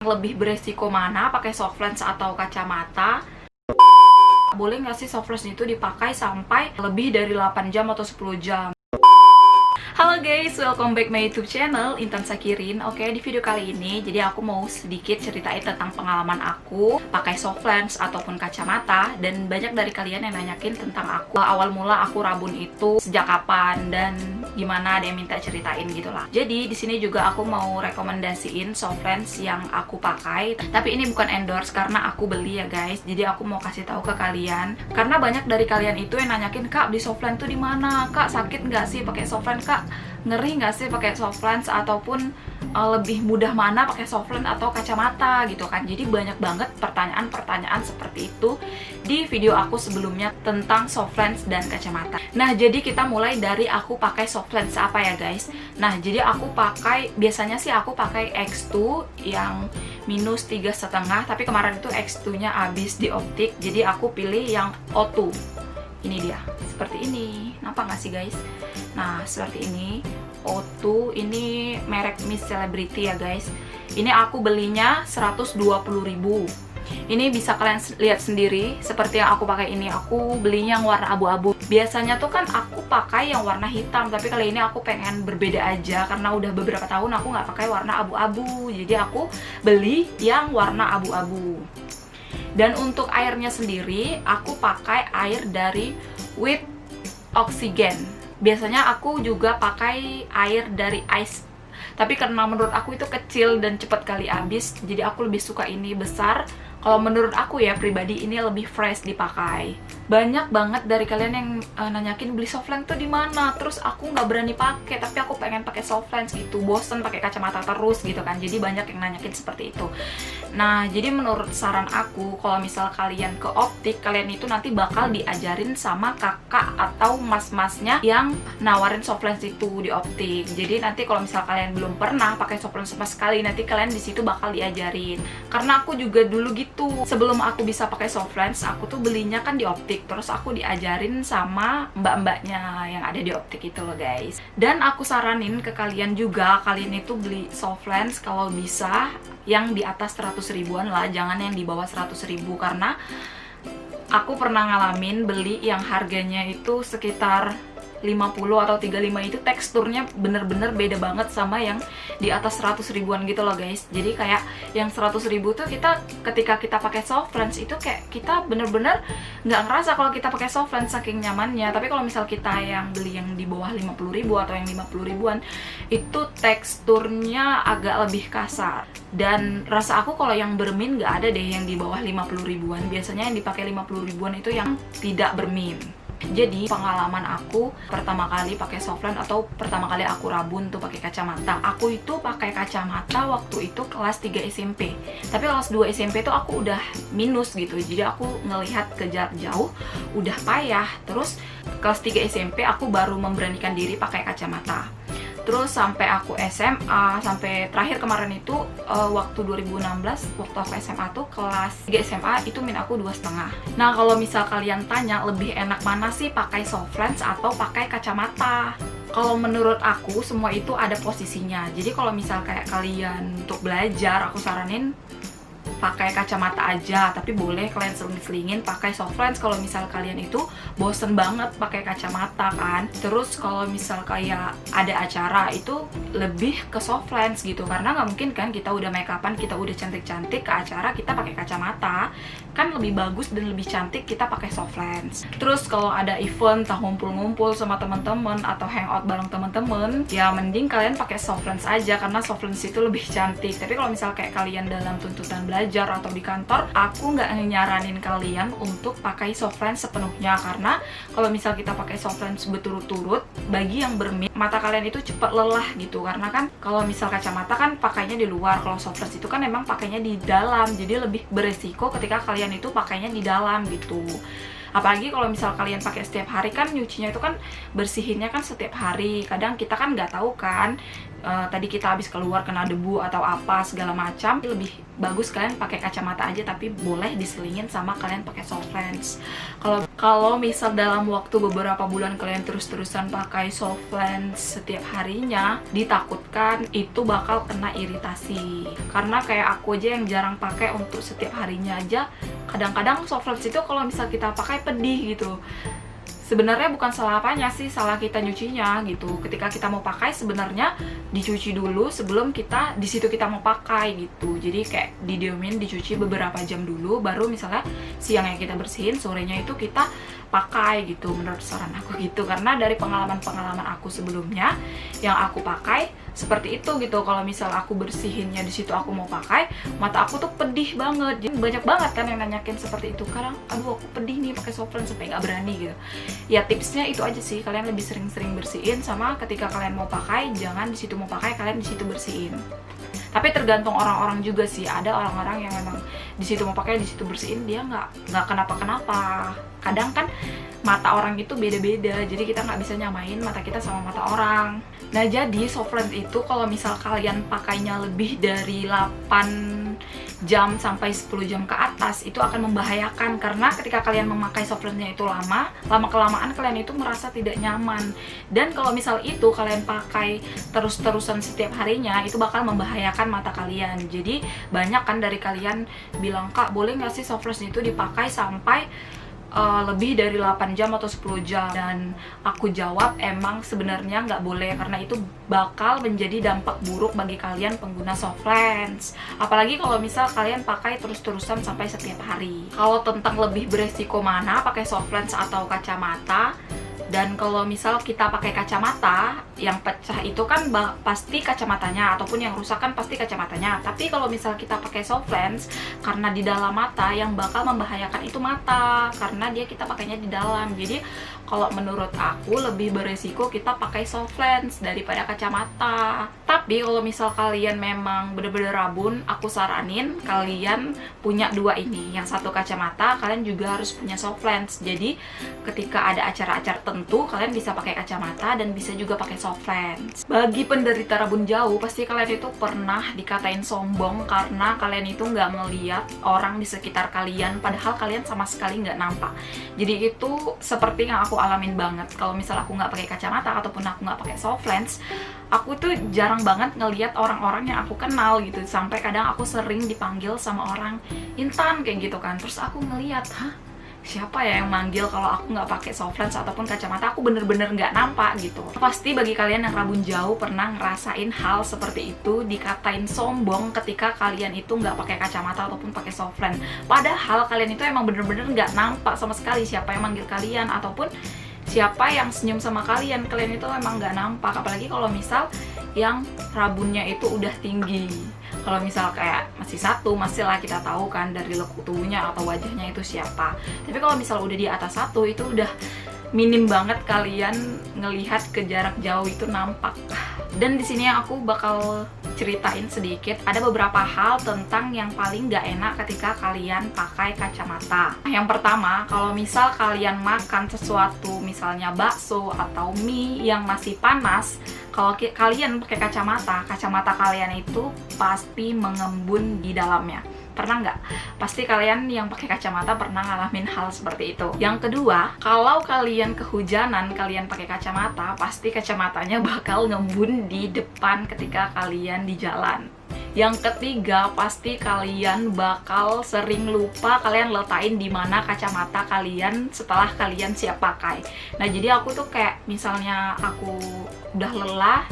Lebih beresiko mana, pakai soft lens atau kacamata? Boleh nggak sih soft lens itu dipakai sampai lebih dari 8 jam atau 10 jam? Halo guys, welcome back my YouTube channel Intan Sakirin. Oke, di video kali ini jadi aku mau sedikit ceritain tentang pengalaman aku pakai soft lens ataupun kacamata, dan banyak dari kalian yang nanyakin tentang aku awal mula aku rabun itu sejak kapan dan gimana, ada yang minta ceritain gitulah. Jadi di sini juga aku mau rekomendasiin soft lens yang aku pakai, tapi ini bukan endorse karena aku beli ya guys. Jadi aku mau kasih tahu ke kalian karena banyak dari kalian itu yang nanyakin, "Kak, beli soft lens tuh di mana? Kak, sakit nggak sih pakai soft lens? Kak, ngeri nggak sih pakai soft lens, ataupun lebih mudah mana pakai soft lens atau kacamata?" gitu kan. Jadi banyak banget pertanyaan-pertanyaan seperti itu di video aku sebelumnya tentang soft lens dan kacamata. Nah, jadi kita mulai dari aku pakai soft lens apa ya guys. Nah, jadi aku pakai, biasanya sih aku pakai X2 yang minus 3,5, tapi kemarin itu X2 nya habis di optik, jadi aku pilih yang O2. Ini dia, seperti ini. Nampak nggak sih guys? Nah, seperti ini. O2 ini merek Miss Celebrity ya guys. Ini aku belinya 120.000. Ini bisa kalian lihat sendiri seperti yang aku pakai ini. Aku belinya yang warna abu-abu. Biasanya tuh kan aku pakai yang warna hitam, tapi kali ini aku pengen berbeda aja karena udah beberapa tahun aku nggak pakai warna abu-abu. Jadi aku beli yang warna abu-abu. Dan untuk airnya sendiri, aku pakai air dari With Oxygen. Biasanya aku juga pakai air dari Ice, tapi karena menurut aku itu kecil dan cepat kali habis, jadi aku lebih suka ini besar. Kalau menurut aku ya pribadi, ini lebih fresh dipakai. Banyak banget dari kalian yang nanyakin beli soft lens tuh di mana, terus aku nggak berani pakai, tapi aku pengen pakai soft lens gitu, bosen pakai kacamata terus gitu kan. Jadi banyak yang nanyakin seperti itu. Nah, jadi menurut saran aku, kalau misal kalian ke optik, kalian itu nanti bakal diajarin sama kakak atau mas-masnya yang nawarin soft lens itu di optik. Jadi nanti kalau misal kalian belum pernah pakai soft lens sama sekali, nanti kalian di situ bakal diajarin. Karena aku juga dulu gitu. Sebelum aku bisa pakai soft lens, aku tuh belinya kan di optik, terus aku diajarin sama mbak-mbaknya yang ada di optik itu loh guys. Dan aku saranin ke kalian juga, kalian itu beli soft lens kalau bisa yang di atas 100 ribuan lah, jangan yang di bawah 100 ribu, karena aku pernah ngalamin beli yang harganya itu sekitar 50 atau 35, itu teksturnya bener-bener beda banget sama yang di atas 100 ribuan gitu loh guys. Jadi kayak yang 100 ribu tuh kita ketika kita pakai soft lens itu kayak kita bener-bener nggak ngerasa kalau kita pakai soft lens saking nyamannya. Tapi kalau misal kita yang beli yang di bawah 50 ribu atau yang 50 ribuan, itu teksturnya agak lebih kasar. Dan rasa aku kalau yang bermin nggak ada deh yang di bawah 50 ribuan. Biasanya yang dipakai 50 ribuan itu yang tidak bermin. Jadi pengalaman aku pertama kali pakai soft lens atau pertama kali aku rabun tuh pakai kacamata, aku itu pakai kacamata waktu itu kelas 3 SMP. Tapi kelas 2 SMP tuh aku udah minus gitu, jadi aku ngelihat ke jarak jauh udah payah. Terus kelas 3 SMP aku baru memberanikan diri pakai kacamata. Terus sampai aku SMA, sampai terakhir kemarin itu waktu 2016, waktu aku SMA tuh kelas 3 SMA itu min aku 2,5. Nah, kalau misal kalian tanya lebih enak mana sih, pakai soft lens atau pakai kacamata? Kalau menurut aku semua itu ada posisinya. Jadi kalau misal kayak kalian untuk belajar, aku saranin pakai kacamata aja, tapi boleh kalian seling-selingin pakai soft lens kalau misal kalian itu bosen banget pakai kacamata kan. Terus kalau misal kayak ada acara itu lebih ke soft lens gitu, karena nggak mungkin kan kita udah make upan, kita udah cantik-cantik ke acara kita pakai kacamata, kan lebih bagus dan lebih cantik kita pakai soft lens. Terus kalau ada event, entah ngumpul-ngumpul sama teman-teman atau hangout bareng teman-teman, ya mending kalian pakai soft lens aja karena soft lens itu lebih cantik. Tapi kalau misal kayak kalian dalam tuntutan belajar atau di kantor, aku nggak nyaranin kalian untuk pakai soft lens sepenuhnya, karena kalau misal kita pakai soft lens berturut-turut, bagi yang bermin, mata kalian itu cepat lelah gitu. Karena kan kalau misal kacamata kan pakainya di luar, kalau soft lens itu kan emang pakainya di dalam, jadi lebih beresiko ketika kalian itu pakainya di dalam gitu. Apalagi kalau misal kalian pakai setiap hari, kan nyucinya itu kan bersihinnya kan setiap hari. Kadang kita kan nggak tahu kan tadi kita habis keluar kena debu atau apa segala macam, lebih bagus kalian pakai kacamata aja, tapi boleh diselingin sama kalian pakai soft lens. Kalau misal dalam waktu beberapa bulan kalian terus-terusan pakai soft lens setiap harinya, ditakutkan itu bakal kena iritasi. Karena kayak aku aja yang jarang pakai untuk setiap harinya aja, kadang-kadang soft lens itu kalau misal kita pakai pedih gitu. Sebenarnya bukan salah apanya sih, salah kita nyucinya gitu. Ketika kita mau pakai sebenarnya dicuci dulu sebelum kita di situ kita mau pakai gitu. Jadi kayak didiemin, dicuci beberapa jam dulu, baru misalnya siangnya kita bersihin, sorenya itu kita pakai gitu. Menurut saran aku gitu, karena dari pengalaman-pengalaman aku sebelumnya yang aku pakai seperti itu gitu. Kalau misal aku bersihinnya di situ aku mau pakai, mata aku tuh pedih banget. Jadi banyak banget kan yang nanyakin seperti itu. Kadang, aduh aku pedih nih pakai soft lens sampai nggak berani gitu. Ya tipsnya itu aja sih, kalian lebih sering-sering bersihin, sama ketika kalian mau pakai jangan di situ mau pakai kalian di situ bersihin. Tapi tergantung orang-orang juga sih, ada orang-orang yang memang di situ mau pakai di situ bersihin, dia nggak kenapa-kenapa. Kadang kan mata orang itu beda-beda, jadi kita nggak bisa nyamain mata kita sama mata orang. Nah jadi soft lens itu kalau misal kalian pakainya lebih dari 8 jam sampai 10 jam ke atas, itu akan membahayakan. Karena ketika kalian memakai soft lensnya itu lama-kelamaan kalian itu merasa tidak nyaman. Dan kalau misal itu kalian pakai terus-terusan setiap harinya, itu bakal membahayakan mata kalian. Jadi banyak kan dari kalian bilang, "Kak, boleh nggak sih soft lens itu dipakai sampai lebih dari 8 jam atau 10 jam?" Dan aku jawab emang sebenarnya nggak boleh, karena itu bakal menjadi dampak buruk bagi kalian pengguna soft lens. Apalagi kalau misal kalian pakai terus-terusan sampai setiap hari. Kalau tentang lebih beresiko mana, pakai soft lens atau kacamata, dan kalau misal kita pakai kacamata, yang pecah itu kan pasti kacamatanya, ataupun yang rusak kan pasti kacamatanya. Tapi kalau misal kita pakai soft lens, karena di dalam mata, yang bakal membahayakan itu mata, karena dia kita pakainya di dalam. Jadi kalau menurut aku lebih beresiko kita pakai soft lens daripada kacamata. Tapi kalau misal kalian memang bener-bener rabun, aku saranin kalian punya dua ini. Yang satu kacamata, kalian juga harus punya soft lens. Jadi ketika ada acara-acara tentu, kalian bisa pakai kacamata dan bisa juga pakai soft lens. Bagi penderita rabun jauh, pasti kalian itu pernah dikatain sombong karena kalian itu nggak ngeliat orang di sekitar kalian, padahal kalian sama sekali nggak nampak. Jadi itu seperti yang aku alamin banget. Kalau misal aku nggak pakai kacamata ataupun aku nggak pakai soft lens, aku tuh jarang banget ngeliat orang-orang yang aku kenal gitu. Sampai kadang aku sering dipanggil sama orang, "Intan," kayak gitu kan. Terus aku ngeliat, hah? Siapa ya yang manggil kalau aku nggak pakai soft lens ataupun kacamata? Aku bener-bener nggak nampak gitu. Pasti bagi kalian yang rabun jauh pernah ngerasain hal seperti itu, dikatain sombong ketika kalian itu nggak pakai kacamata ataupun pakai soft lens. Padahal kalian itu emang bener-bener nggak nampak sama sekali siapa yang manggil kalian ataupun siapa yang senyum sama kalian. Kalian itu emang nggak nampak. Apalagi kalau misal yang rabunnya itu udah tinggi. Kalau misal kayak masih satu, masih lah kita tahu kan dari lekuk tubuhnya atau wajahnya itu siapa. Tapi kalau misal udah di atas satu, itu udah minim banget kalian ngelihat ke jarak jauh itu nampak. Dan di sini aku bakal ceritain sedikit, ada beberapa hal tentang yang paling gak enak ketika kalian pakai kacamata. Yang pertama, kalau misal kalian makan sesuatu, misalnya bakso atau mie yang masih panas, kalau kalian pakai kacamata kalian itu pasti mengembun di dalamnya. Pernah nggak? Pasti kalian yang pakai kacamata pernah ngalamin hal seperti itu. Yang kedua, kalau kalian kehujanan, kalian pakai kacamata, pasti kacamatanya bakal ngembun di depan ketika kalian di jalan. Yang ketiga, pasti kalian bakal sering lupa kalian letain di mana kacamata kalian setelah kalian siap pakai. Nah, jadi aku tuh kayak misalnya aku udah lelah,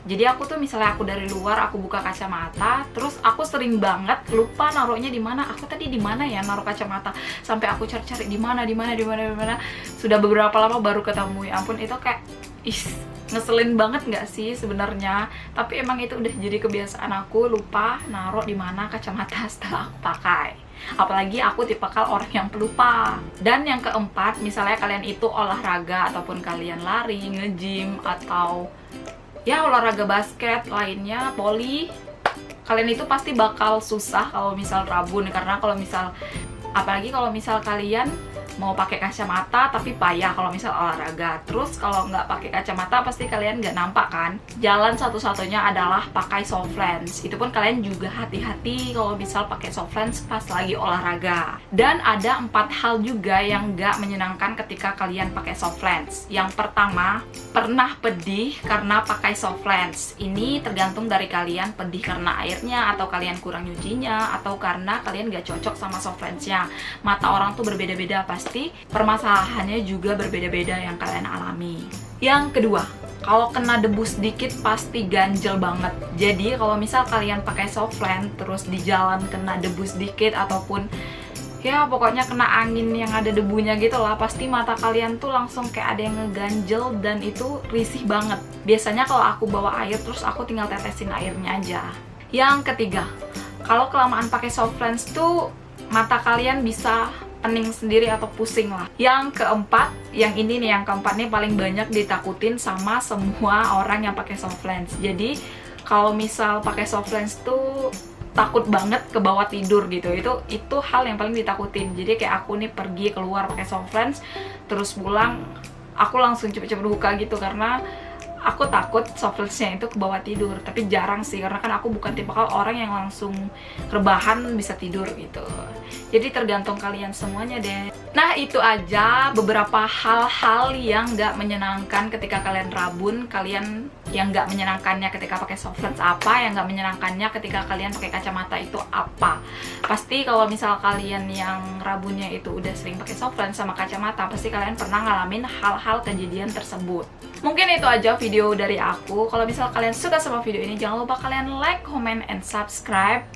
jadi aku tuh misalnya aku dari luar aku buka kacamata, terus aku sering banget lupa naruhnya di mana. Aku tadi di mana ya naruh kacamata? Sampai aku cari-cari di mana. Sudah beberapa lama baru ketemu. Ya ampun, itu kayak ngeselin banget nggak sih sebenarnya? Tapi emang itu udah jadi kebiasaan aku, lupa naruh di mana kacamata setelah aku pakai. Apalagi aku tipikal orang yang pelupa. Dan yang keempat, misalnya kalian itu olahraga ataupun kalian lari, nge-gym atau ya olahraga basket lainnya, voli, kalian itu pasti bakal susah kalau misal rabun. Karena kalau misal, apalagi kalau misal kalian mau pakai kacamata tapi payah kalau misal olahraga. Terus kalau nggak pakai kacamata pasti kalian nggak nampak kan. Jalan satu-satunya adalah pakai soft lens. Itu pun kalian juga hati-hati kalau misal pakai soft lens pas lagi olahraga. Dan ada 4 hal juga yang nggak menyenangkan ketika kalian pakai soft lens. Yang pertama, pernah pedih karena pakai soft lens. Ini tergantung dari kalian, pedih karena airnya, atau kalian kurang nyucinya, atau karena kalian nggak cocok sama soft lensnya. Mata orang tuh berbeda-beda, pasti permasalahannya juga berbeda-beda yang kalian alami. Yang kedua, kalau kena debu sedikit pasti ganjel banget. Jadi kalau misal kalian pakai soft lens terus di jalan kena debu sedikit ataupun ya pokoknya kena angin yang ada debunya gitu lah, pasti mata kalian tuh langsung kayak ada yang ngeganjel dan itu risih banget. Biasanya kalau aku bawa air terus aku tinggal tetesin airnya aja. Yang ketiga, kalau kelamaan pakai soft lens tuh mata kalian bisa pening sendiri atau pusing lah. Yang keempat, yang ini nih, yang keempat nih paling banyak ditakutin sama semua orang yang pakai soft lens. Jadi kalau misal pakai soft lens tuh takut banget ke bawah tidur gitu. Itu hal yang paling ditakutin. Jadi kayak aku nih pergi keluar pakai soft lens terus pulang aku langsung cepet-cepet buka gitu karena aku takut soft lensnya itu ke bawah tidur. Tapi jarang sih, karena kan aku bukan tipikal orang yang langsung rebahan bisa tidur gitu. Jadi tergantung kalian semuanya deh. Nah itu aja beberapa hal-hal yang gak menyenangkan ketika kalian rabun. Kalian yang gak menyenangkannya ketika pakai soft lens apa, yang gak menyenangkannya ketika kalian pakai kacamata itu apa. Pasti kalau misal kalian yang rabunnya itu udah sering pakai soft lens sama kacamata, pasti kalian pernah ngalamin hal-hal kejadian tersebut. Mungkin itu aja video dari aku. Kalau misal kalian suka sama video ini, jangan lupa kalian like, comment, and subscribe.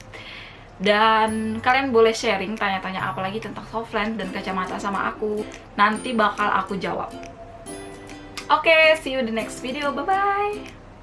Dan kalian boleh sharing tanya-tanya apa lagi tentang soft lens dan kacamata sama aku. Nanti bakal aku jawab. Oke, see you di next video. Bye-bye!